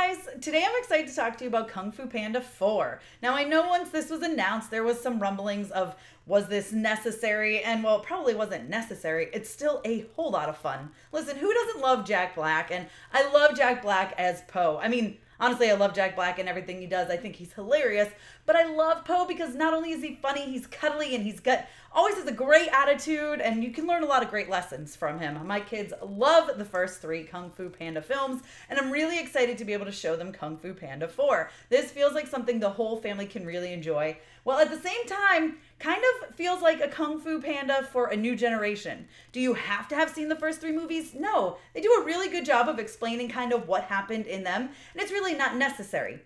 guys! Today I'm excited to talk to you about Kung Fu Panda 4. Now I know once this was announced there was some rumblings of was this necessary, and well, it probably wasn't necessary. It's still a whole lot of fun. Listen, who doesn't love Jack Black? And I love Jack Black as Po. I mean, honestly, I love Jack Black and everything he does. I think he's hilarious. But I love Po because not only is he funny, he's cuddly, and he's got always has a great attitude, and you can learn a lot of great lessons from him. My kids love the first 3 Kung Fu Panda films, and I'm really excited to be able to show them Kung Fu Panda 4. This feels like something the whole family can really enjoy, while at the same time, kind of feels like a Kung Fu Panda for a new generation. Do you have to have seen the first 3 movies? No. They do a really good job of explaining kind of what happened in them, and it's really not necessary.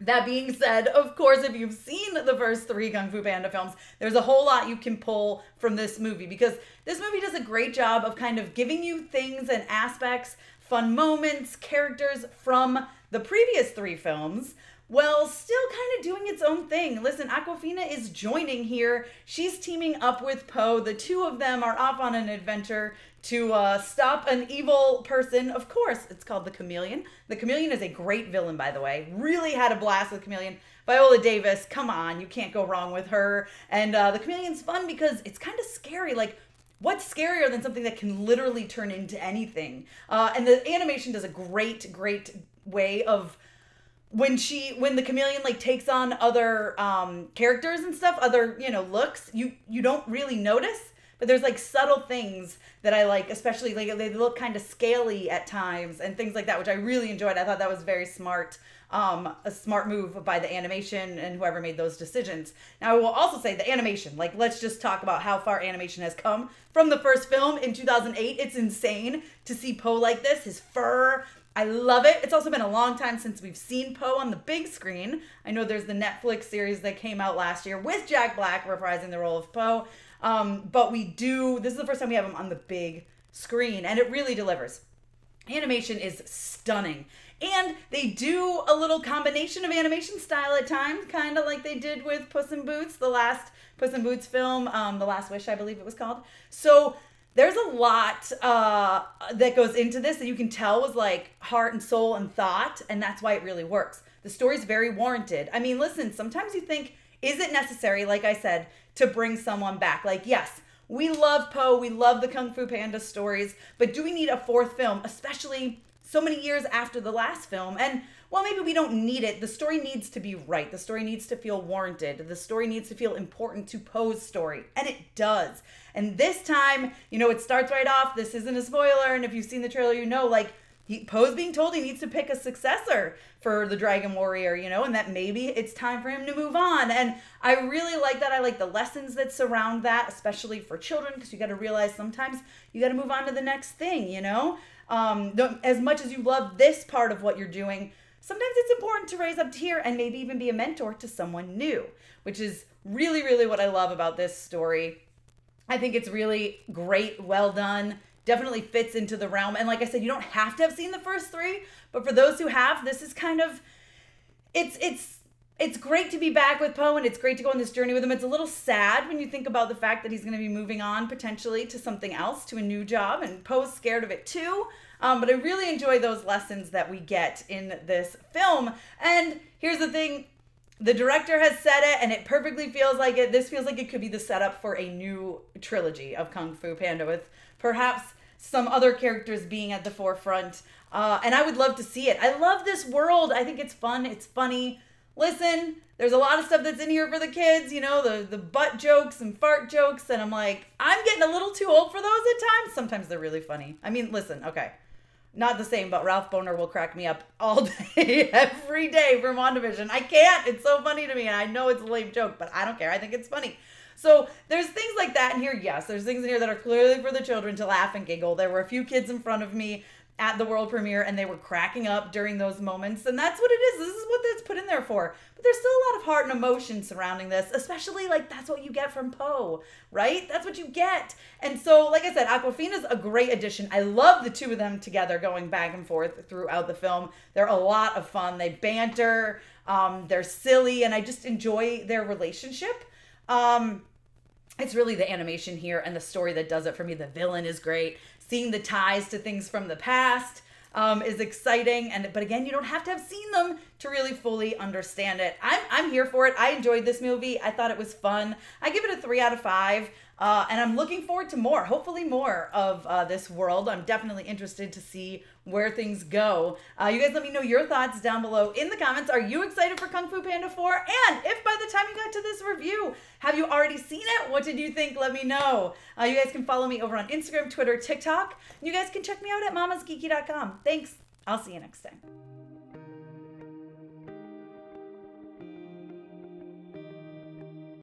That being said, of course, if you've seen the first 3 Kung Fu Panda films, there's a whole lot you can pull from this movie because this movie does a great job of kind of giving you things and aspects, fun moments, characters from the previous 3 films, while still kind of doing its own thing. Listen, Awkwafina is joining here. She's teaming up with Po. The 2 of them are off on an adventure to stop an evil person. Of course, it's called the Chameleon. The Chameleon is a great villain, by the way. Really had a blast with Chameleon. Viola Davis, come on, you can't go wrong with her. And the Chameleon's fun because it's kind of scary. Like, what's scarier than something that can literally turn into anything? And the animation does a great way of when the Chameleon like takes on other characters and stuff, other looks, you don't really notice. But there's like subtle things that I like, especially like they look kind of scaly at times and things like that, which I really enjoyed. I thought that was very smart, a smart move by the animation and whoever made those decisions. Now I will also say the animation, like let's just talk about how far animation has come from the first film in 2008. It's insane to see Po like this, his fur. I love it. It's also been a long time since we've seen Po on the big screen. I know there's the Netflix series that came out last year with Jack Black reprising the role of Po. But this is the first time we have him on the big screen, and it really delivers. Animation is stunning. And they do a little combination of animation style at times, kind of like they did with Puss in Boots, the last Puss in Boots film, The Last Wish, I believe it was called. So there's a lot that goes into this that you can tell was like heart and soul and thought, and that's why it really works. The story's very warranted. I mean, listen, sometimes you think, is it necessary, like I said, to bring someone back? Like, yes, we love Po, we love the Kung Fu Panda stories, but do we need a 4th film, especially so many years after the last film? And, well, maybe we don't need it. The story needs to be right. The story needs to feel warranted. The story needs to feel important to Po's story, and it does. And this time, it starts right off. This isn't a spoiler, and if you've seen the trailer, like, Po's being told he needs to pick a successor for the Dragon Warrior, and that maybe it's time for him to move on. And I really like that. I like the lessons that surround that, especially for children, because you got to realize sometimes you got to move on to the next thing, as much as you love this part of what you're doing, sometimes it's important to raise up to here and maybe even be a mentor to someone new, which is really what I love about this story. I think it's really great, well done. Definitely fits into the realm. And like I said, you don't have to have seen the first 3, but for those who have, this is kind of, it's great to be back with Po, and it's great to go on this journey with him. It's a little sad when you think about the fact that he's going to be moving on potentially to something else, to a new job, and Po's scared of it too. But I really enjoy those lessons that we get in this film. And here's the thing. The director has said it, and it perfectly feels like it. This feels like it could be the setup for a new trilogy of Kung Fu Panda with perhaps some other characters being at the forefront. And I would love to see it. I love this world. I think it's fun. It's funny. Listen, there's a lot of stuff that's in here for the kids, the butt jokes and fart jokes. And I'm like, I'm getting a little too old for those at times. Sometimes they're really funny. I mean, listen, okay. Not the same, but Ralph Boner will crack me up all day, every day from WandaVision. I can't. It's so funny to me. And I know it's a lame joke, but I don't care. I think it's funny. So there's things like that in here. Yes, there's things in here that are clearly for the children to laugh and giggle. There were a few kids in front of me at the world premiere, and they were cracking up during those moments. And that's what it is. This is what that's put in there for. But there's still a lot of heart and emotion surrounding this, especially like that's what you get from Po, right? That's what you get. And so, like I said, Awkwafina's a great addition. I love the 2 of them together going back and forth throughout the film. They're a lot of fun. They banter. They're silly, and I just enjoy their relationship. It's really the animation here and the story that does it for me. The villain is great. Seeing the ties to things from the past. is exciting. But again, you don't have to have seen them to really fully understand it. I'm here for it. I enjoyed this movie. I thought it was fun. I give it a 3 out of 5. And I'm looking forward to more, hopefully more of this world. I'm definitely interested to see where things go. You guys let me know your thoughts down below in the comments. Are you excited for Kung Fu Panda 4? And if by the time you got to this review, have you already seen it? What did you think? Let me know. You guys can follow me over on Instagram, Twitter, TikTok. And you guys can check me out at MamasGeeky.com. Thanks. I'll see you next time.